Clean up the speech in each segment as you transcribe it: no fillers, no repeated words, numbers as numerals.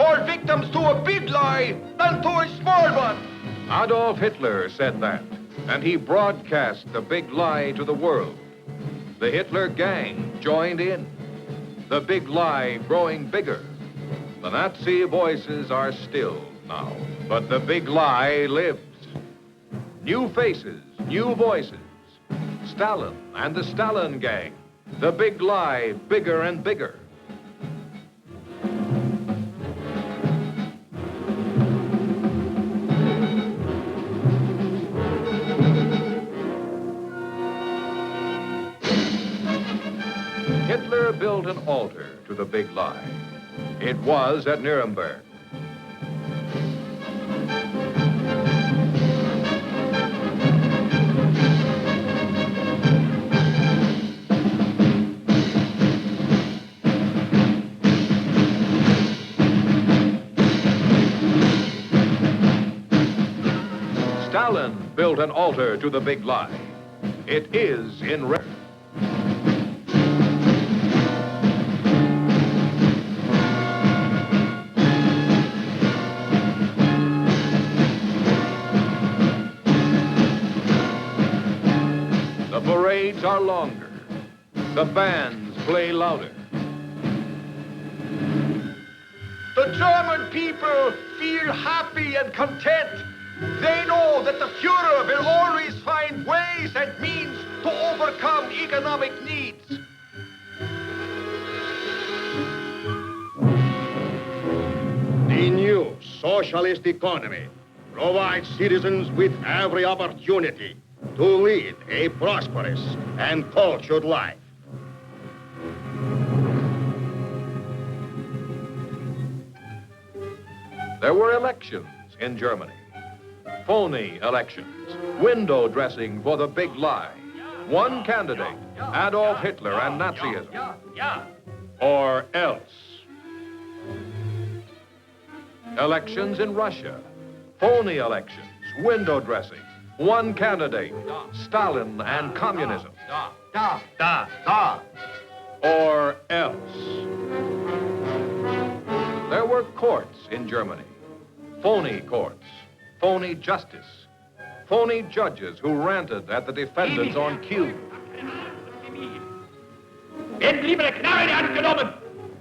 fall victims to a big lie than to a small one. Adolf Hitler said that, and he broadcast the big lie to the world. The Hitler gang joined in, the big lie growing bigger. The Nazi voices are still now, but the big lie lives. New faces, new voices. Stalin and the Stalin gang. The big lie bigger and bigger. Hitler built an altar to the big lie. It was at Nuremberg. Stalin built an altar to the big lie. It is in red. The parades are longer. The bands play louder. The German people feel happy and content. They know that the Führer will always find ways and means to overcome economic needs. The new socialist economy provides citizens with every opportunity to lead a prosperous and cultured life. There were elections in Germany. Phony elections, window dressing for the big lie. One candidate, Adolf Hitler and Nazism. Or else. Elections in Russia, phony elections, window dressing. One candidate, Stalin and communism. Or else. There were courts in Germany, phony courts. Phony justice, phony judges who ranted at the defendants on cue. Werden liebe Knarren angenommen,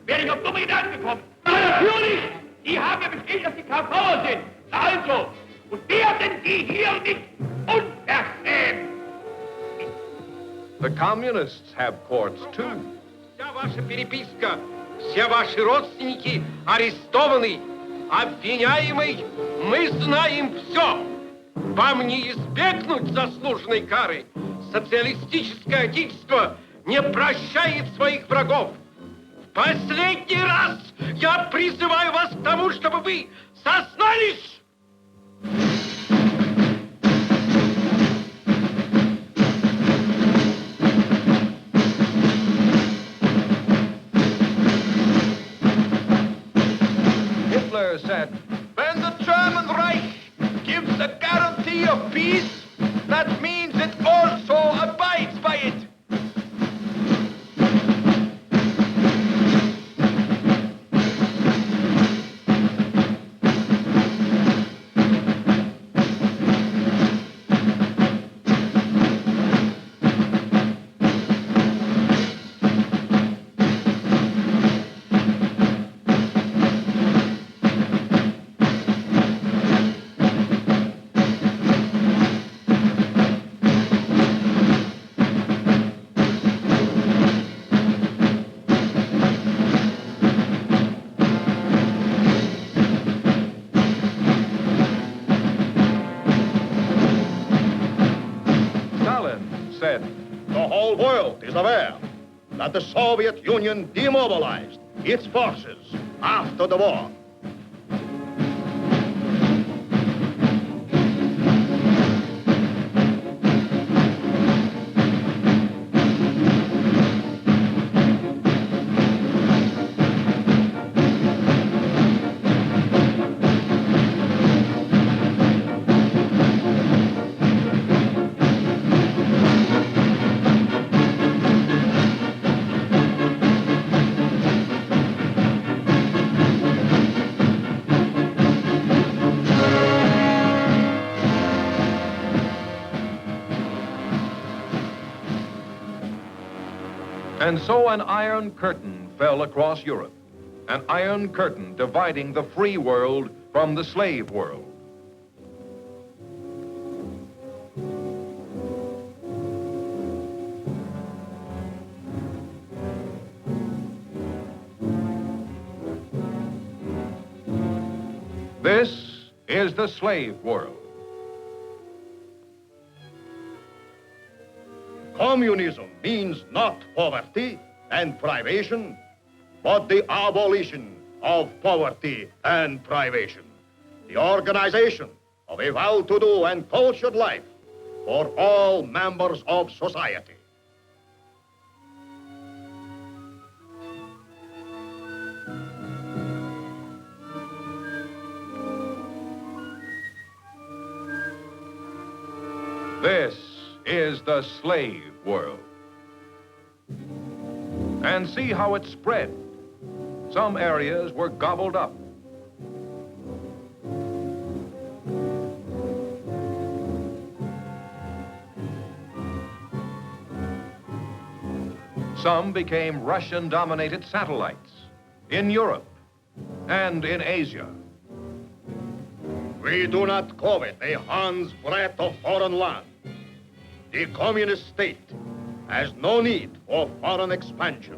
wäre ich auf dumme Gedanken gekommen. Natürlich, die haben ja bestätigt, dass die KV sind. Also, und werden die hier nicht unverschämt. The communists have courts too. Вся ваша переписка, все ваши родственники арестованы. Обвиняемый, мы знаем все. Вам не избегнуть заслуженной кары. Социалистическое отечество не прощает своих врагов. В последний раз я призываю вас к тому, чтобы вы сознались. Hitler said, When the German Reich gives a guarantee of peace, that means it also abides by it. said, The whole world is aware that the Soviet Union demobilized its forces after the war. And so an iron curtain fell across Europe, an iron curtain dividing the free world from the slave world. This is the slave world. Communism means not poverty and privation, but the abolition of poverty and privation. The organization of a well-to-do and cultured life for all members of society. This is the slave world. And see how it spread. Some areas were gobbled up. Some became Russian-dominated satellites in Europe and in Asia. We do not covet a hand's breadth of foreign land. The communist state has no need for foreign expansion.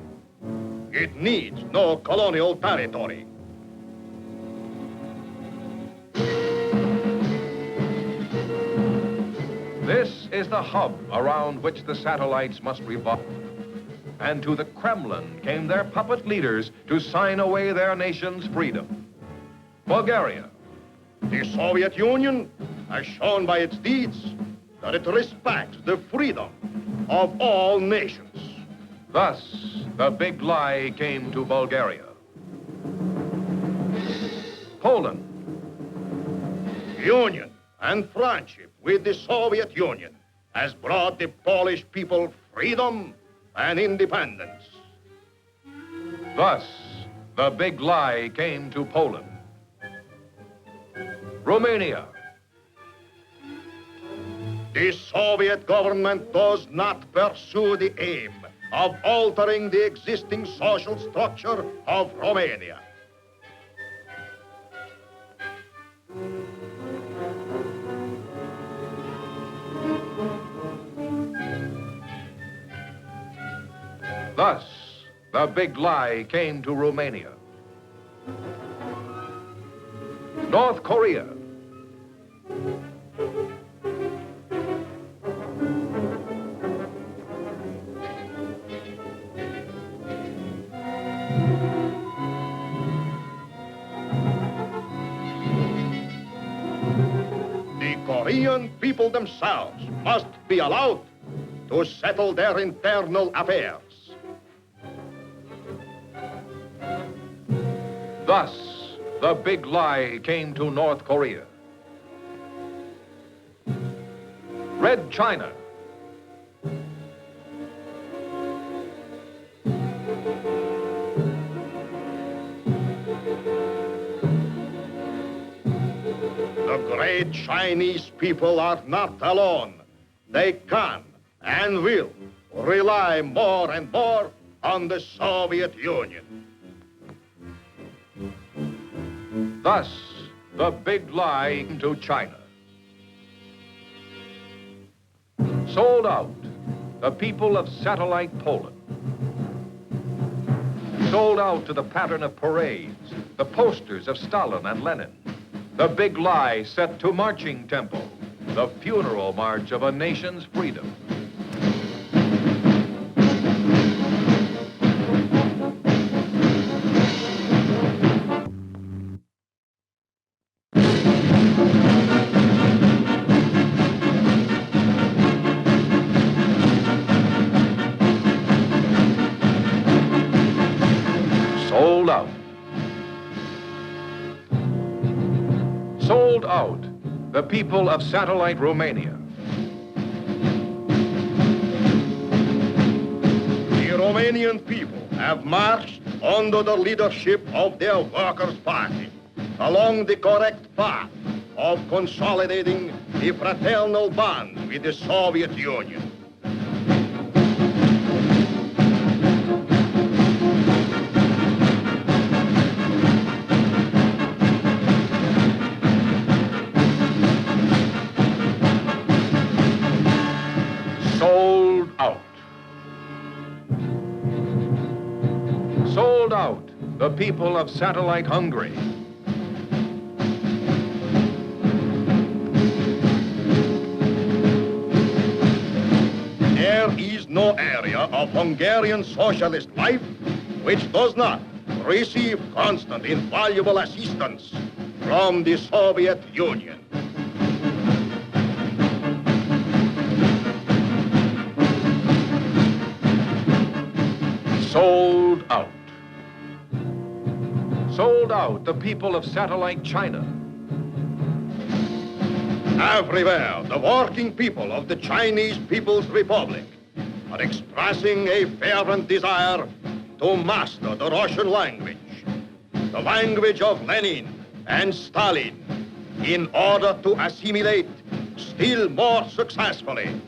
It needs no colonial territory. This is the hub around which the satellites must revolve. And to the Kremlin came their puppet leaders to sign away their nation's freedom. Bulgaria. The Soviet Union has shown by its deeds that it respects the freedom of all nations. Thus, the big lie came to Bulgaria. Poland. Union and friendship with the Soviet Union has brought the Polish people freedom and independence. Thus, the big lie came to Poland. Romania. The Soviet government does not pursue the aim of altering the existing social structure of Romania. Thus, the big lie came to Romania. North Korea. The Korean people themselves must be allowed to settle their internal affairs. Thus, the big lie came to North Korea. Red China. The great Chinese people are not alone. They can and will rely more and more on the Soviet Union. Thus, the big lie came to China. Sold out, the people of satellite Poland. Sold out to the pattern of parades, the posters of Stalin and Lenin. The big lie set to marching tempo, the funeral march of a nation's freedom. Sold out. Sold out, the people of satellite Romania. The Romanian people have marched under the leadership of their Workers' Party along the correct path of consolidating the fraternal bond with the Soviet Union. people of satellite Hungary. There is no area of Hungarian socialist life which does not receive constant invaluable assistance from the Soviet Union. Sold out. Sold out the people of satellite China. Everywhere, the working people of the Chinese People's Republic are expressing a fervent desire to master the Russian language, the language of Lenin and Stalin, in order to assimilate still more successfully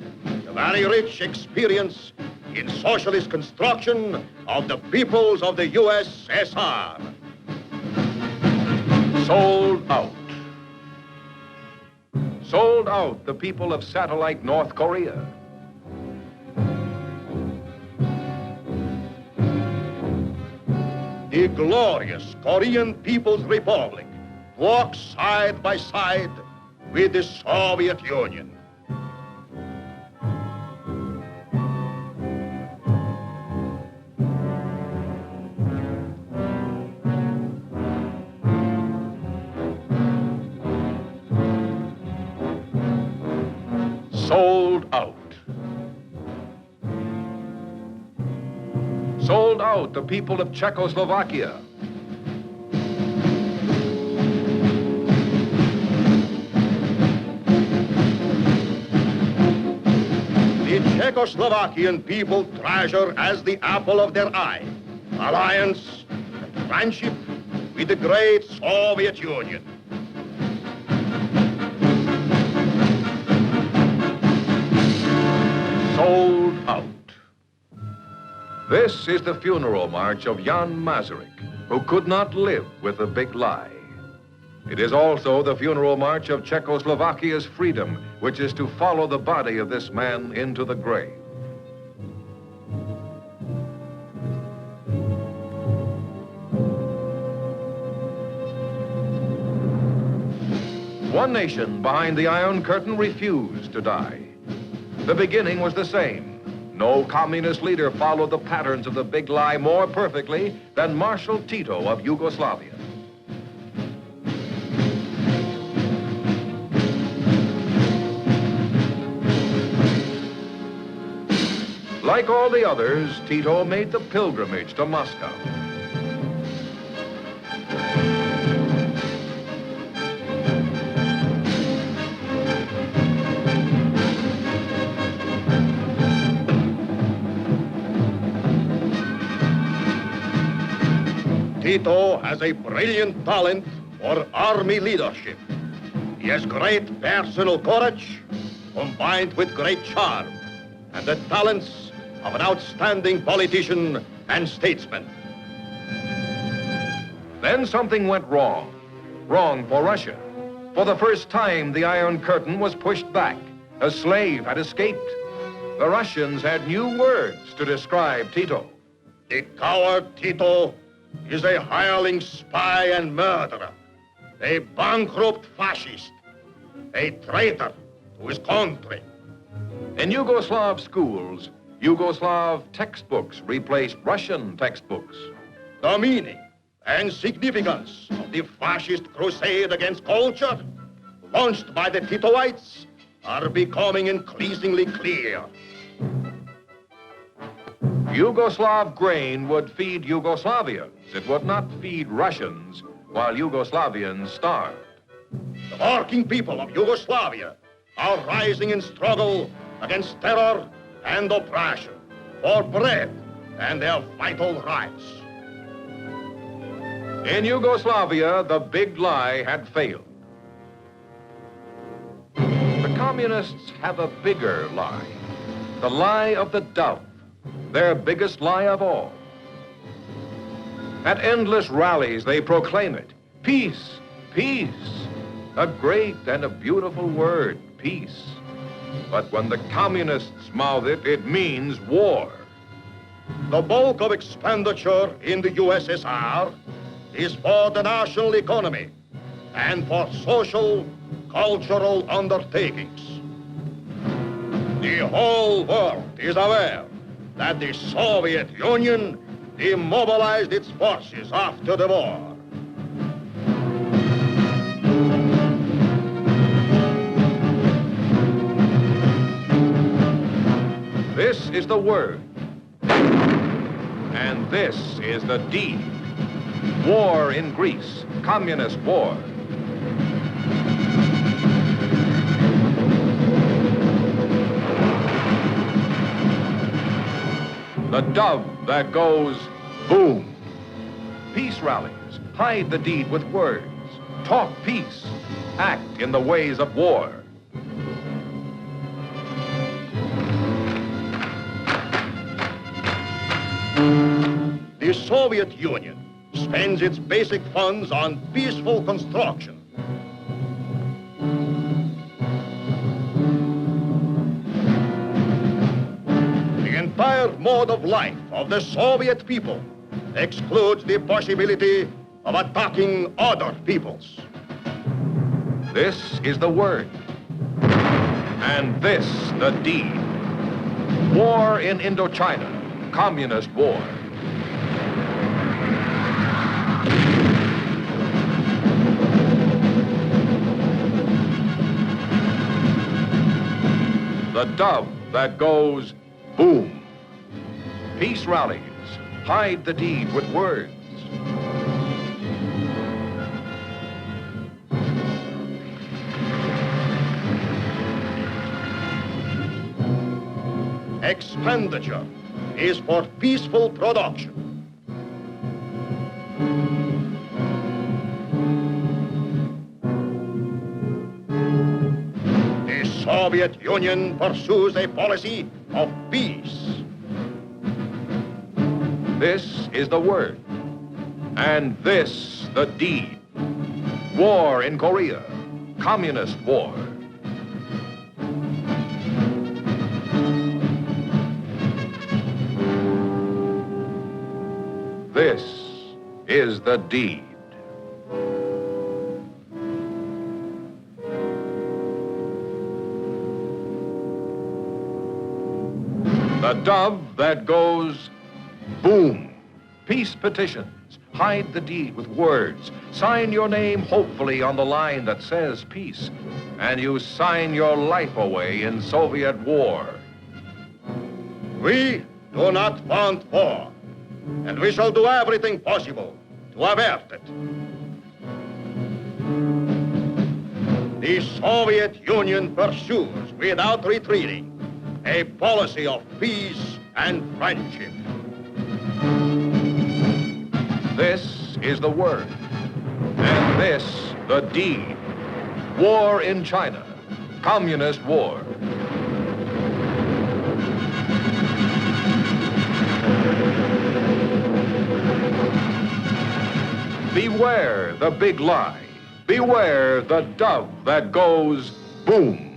the very rich experience in socialist construction of the peoples of the USSR. Sold out. Sold out the people of satellite North Korea. The glorious Korean People's Republic walks side by side with the Soviet Union. Sold out. Sold out the people of Czechoslovakia. The Czechoslovakian people treasure as the apple of their eye alliance and friendship with the great Soviet Union. Sold out. This is the funeral march of Jan Masaryk, who could not live with the big lie. It is also the funeral march of Czechoslovakia's freedom, which is to follow the body of this man into the grave. One nation behind the Iron Curtain refused to die. The beginning was the same. No communist leader followed the patterns of the big lie more perfectly than Marshal Tito of Yugoslavia. Like all the others, Tito made the pilgrimage to Moscow. Tito has a brilliant talent for army leadership. He has great personal courage combined with great charm and the talents of an outstanding politician and statesman. Then something went wrong. Wrong for Russia. For the first time, the Iron Curtain was pushed back. A slave had escaped. The Russians had new words to describe Tito. The coward Tito is a hireling spy and murderer, a bankrupt fascist, a traitor to his country. In Yugoslav schools, Yugoslav textbooks replaced Russian textbooks. The meaning and significance of the fascist crusade against culture, launched by the Titoites, are becoming increasingly clear. Yugoslav grain would feed Yugoslavians. It would not feed Russians while Yugoslavians starved. The working people of Yugoslavia are rising in struggle against terror and oppression for bread and their vital rights. In Yugoslavia, the big lie had failed. The communists have a bigger lie, the lie of the dove, their biggest lie of all. At endless rallies, they proclaim it. Peace, peace. A great and a beautiful word, peace. But when the communists mouth it, it means war. The bulk of expenditure in the USSR is for the national economy and for social, cultural undertakings. The whole world is aware that the Soviet Union demobilized its forces after the war. This is the word. And this is the deed. War in Greece, communist war. The dove that goes boom. Peace rallies, hide the deed with words. Talk peace, act in the ways of war. The Soviet Union spends its basic funds on peaceful construction. The entire mode of life of the Soviet people excludes the possibility of attacking other peoples. This is the word. And this the deed. War in Indochina, communist war. The dove that goes boom. Peace rallies, hide the deed with words. Expenditure is for peaceful production. The Soviet Union pursues a policy of peace. This is the word. And this the deed. War in Korea, communist war. This is the deed. The dove that goes boom. Peace petitions. Hide the deed with words. Sign your name hopefully on the line that says peace. And you sign your life away in Soviet war. We do not want war, and we shall do everything possible to avert it. The Soviet Union pursues, without retreating, a policy of peace and friendship. This is the word. And this the deed. War in China, communist war. Beware the big lie. Beware the dove that goes boom.